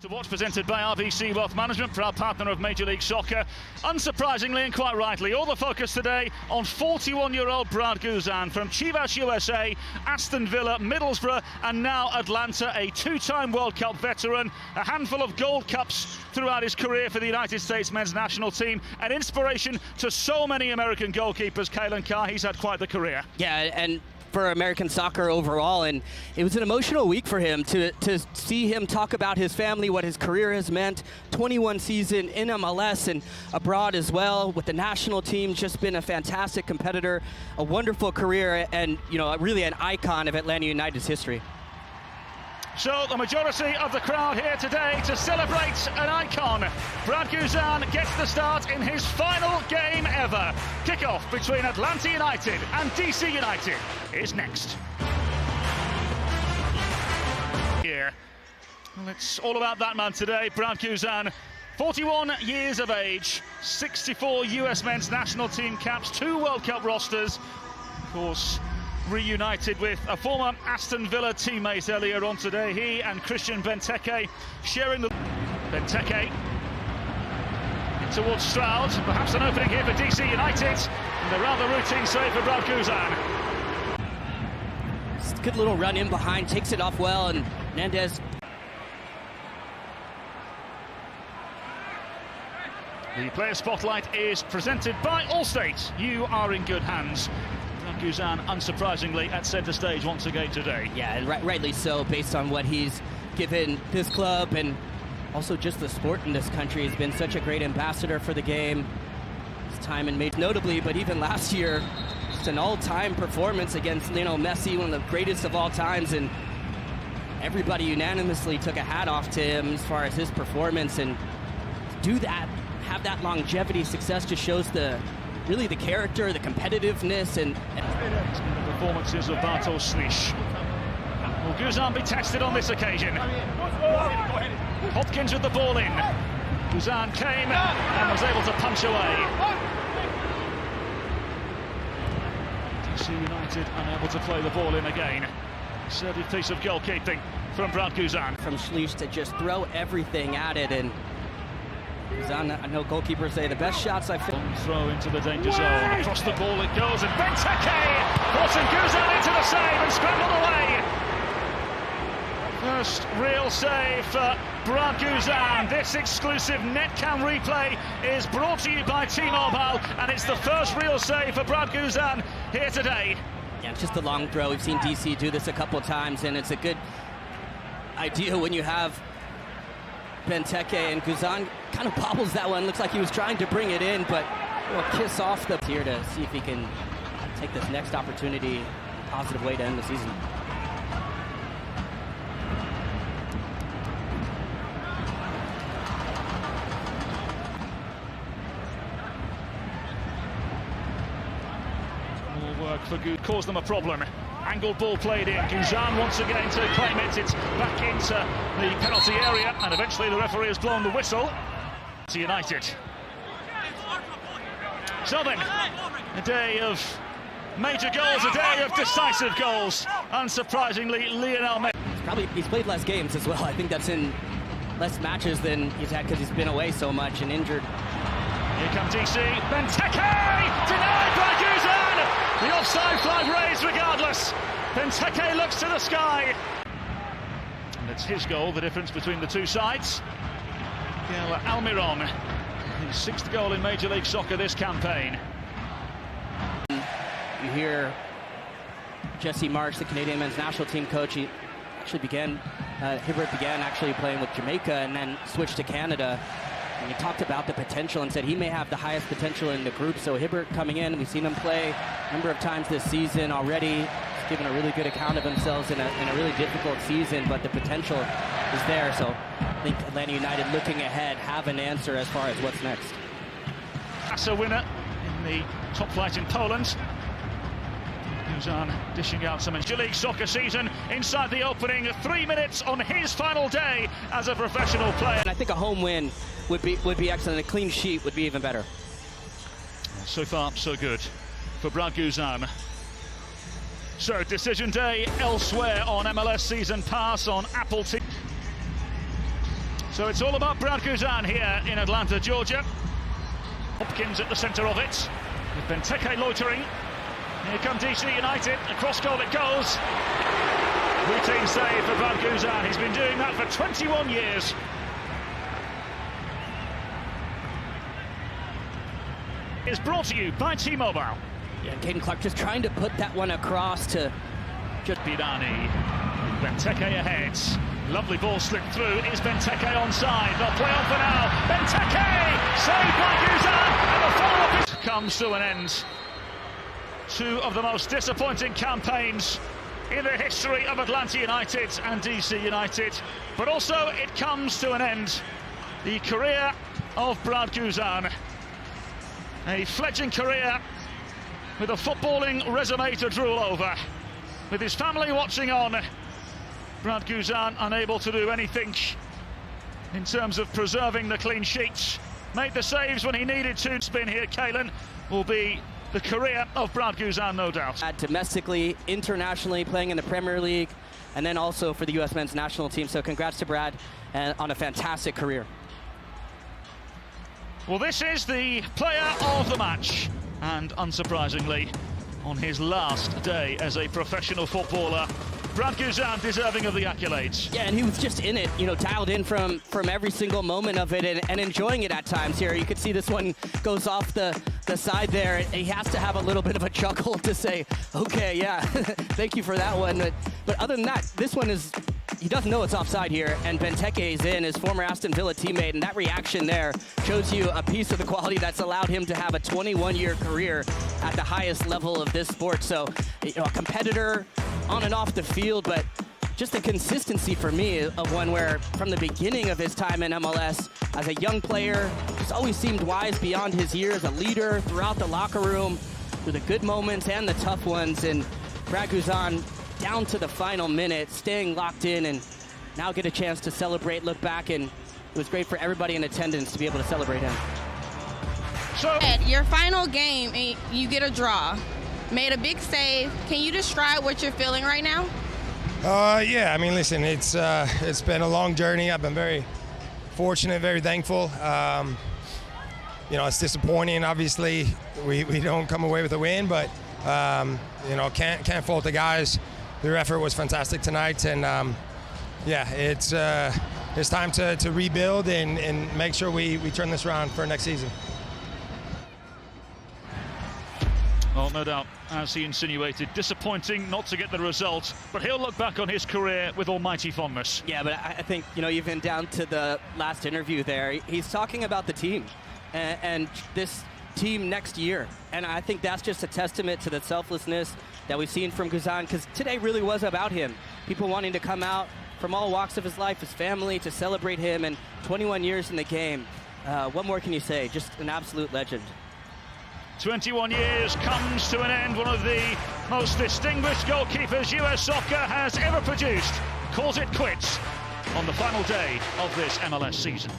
To watch, presented by RBC Wealth Management, proud partner of Major League Soccer. Unsurprisingly and quite rightly, all the focus today on 41-year-old Brad Guzan from Chivas USA, Aston Villa, Middlesbrough and now Atlanta, a two-time World Cup veteran, a handful of Gold Cups throughout his career for the United States men's national team, an inspiration to so many American goalkeepers. Kalen Carr, he's had quite the career. Yeah, and for American soccer overall, and it was an emotional week for him to see him talk about his family, what his career has meant. 21 season in MLS and abroad as well with the national team, just been a fantastic competitor, a wonderful career, and really an icon of Atlanta United's history. So the majority of the crowd here today to celebrate an icon. Brad Guzan gets the start in his final game ever. Kickoff between Atlanta United and DC United is next. Here, well, it's all about that man today, Brad Guzan. 41 years of age, 64 US men's national team caps, 2 World Cup rosters. Of course, reunited with a former Aston Villa teammate earlier on today. He and Christian Benteke sharing the... Benteke in towards Stroud. Perhaps an opening here for DC United. And a rather routine save for Brad Guzan. Good little run in behind, takes it off well, and Nandez. The player spotlight is presented by Allstate. You are in good hands. Guzan, unsurprisingly, at centre stage once again today. Yeah, and rightly so, based on what he's given this club and also just the sport in this country. He's been such a great ambassador for the game. His time in Major notably, but even last year, just an all-time performance against Messi, one of the greatest of all times, and everybody unanimously took a hat off to him as far as his performance. And to do that, have that longevity, success, just shows really the character, the competitiveness, and the performances of Bartosz Slisz. Will Guzan be tested on this occasion? Hopkins with the ball in. Guzan came and was able to punch away. DC United unable to play the ball in again. Assertive piece of goalkeeping from Brad Guzan. From Slisz to just throw everything at it, and Guzan, I know goalkeepers say the best shots I've seen. Throw into the danger zone. Across the ball it goes, and Benteke forcing Guzan into the save and scrambled away. First real save for Brad Guzan. This exclusive NetCam replay is brought to you by T-Mobile, and it's the first real save for Brad Guzan here today. Yeah, it's just a long throw. We've seen DC do this a couple times, and it's a good idea when you have Benteke, and Guzan kind of bobbles that one. Looks like he was trying to bring it in, but will kiss off the here to see if he can take this next opportunity in a positive way to end the season. More work for Guzan, caused them a problem. Angled ball played in. Guzan once again to claim it. It's back into the penalty area, and eventually the referee has blown the whistle to United. So then, a day of major goals, a day of decisive goals. Unsurprisingly, Lionel Messi. He's played less games as well. I think that's in less matches than he's had because he's been away so much and injured. Here come DC. Benteke denied by Guzan. The offside flag raised regardless. Benteke looks to the sky. And it's his goal, the difference between the two sides. Miguel Almiron, his 6th goal in Major League Soccer this campaign. You hear Jesse Marsh, the Canadian men's national team coach. He actually Hibbert began actually playing with Jamaica and then switched to Canada. And he talked about the potential and said he may have the highest potential in the group. So Hibbert coming in, we've seen him play a number of times this season already. He's given a really good account of themselves in a really difficult season, but the potential is there. So I think Atlanta United, looking ahead, have an answer as far as what's next. That's a winner in the top flight in Poland. Guzan dishing out some Major League Soccer season inside the opening 3 minutes on his final day as a professional player. And I think a home win would be excellent. A clean sheet would be even better. So far, so good for Brad Guzan. So, decision day elsewhere on MLS Season Pass on Apple TV. So it's all about Brad Guzan here in Atlanta, Georgia. Hopkins at the centre of it, with Benteke loitering. Here come DC United, across goal it goes. Routine save for Brad Guzan, he's been doing that for 21 years. Is brought to you by T-Mobile. Yeah, Caden Clark just trying to put that one across to just Bidani. Benteke ahead. Lovely ball slipped through. Is Benteke onside? They'll play on for now. Benteke! Saved by Guzan! And the follow-up comes to an end. Two of the most disappointing campaigns in the history of Atlanta United and DC United. But also it comes to an end. The career of Brad Guzan. A fledgling career with a footballing resume to drool over. With his family watching on, Brad Guzan unable to do anything in terms of preserving the clean sheets. Made the saves when he needed to. Spin here, Kalen, will be the career of Brad Guzan, no doubt. Domestically, internationally, playing in the Premier League, and then also for the U.S. men's national team. So congrats to Brad on a fantastic career. Well, this is the player of the match, and unsurprisingly, on his last day as a professional footballer, Brad Guzan deserving of the accolades. Yeah, and he was just in it, you know, dialed in from every single moment of it and enjoying it at times here. You could see this one goes off the side there, and he has to have a little bit of a chuckle to say, okay, yeah, thank you for that one. But other than that, this one is, he doesn't know it's offside here, and Benteke is in, his former Aston Villa teammate, and that reaction there shows you a piece of the quality that's allowed him to have a 21-year career at the highest level of this sport. So, you know, a competitor on and off the field, but just the consistency for me of one where from the beginning of his time in MLS as a young player, just always seemed wise beyond his years, a leader throughout the locker room, through the good moments and the tough ones. And Brad Guzan down to the final minute, staying locked in, and now get a chance to celebrate, look back, and it was great for everybody in attendance to be able to celebrate him. So your final game, you get a draw. Made a big save. Can you describe what you're feeling right now? Yeah, I mean, listen, it's been a long journey. I've been very fortunate, very thankful. You know, it's disappointing. Obviously, we don't come away with a win, but you know, can't fault the guys. Their effort was fantastic tonight, and yeah, it's time to rebuild and make sure we turn this around for next season. Well, no doubt, as he insinuated, disappointing not to get the result, but he'll look back on his career with almighty fondness. Yeah, but I think, you know, even down to the last interview there, he's talking about the team and this team next year. And I think that's just a testament to the selflessness that we've seen from Guzan, because today really was about him. People wanting to come out from all walks of his life, his family, to celebrate him, and 21 years in the game. What more can you say? Just an absolute legend. 21 years comes to an end. One of the most distinguished goalkeepers US soccer has ever produced calls it quits on the final day of this MLS season.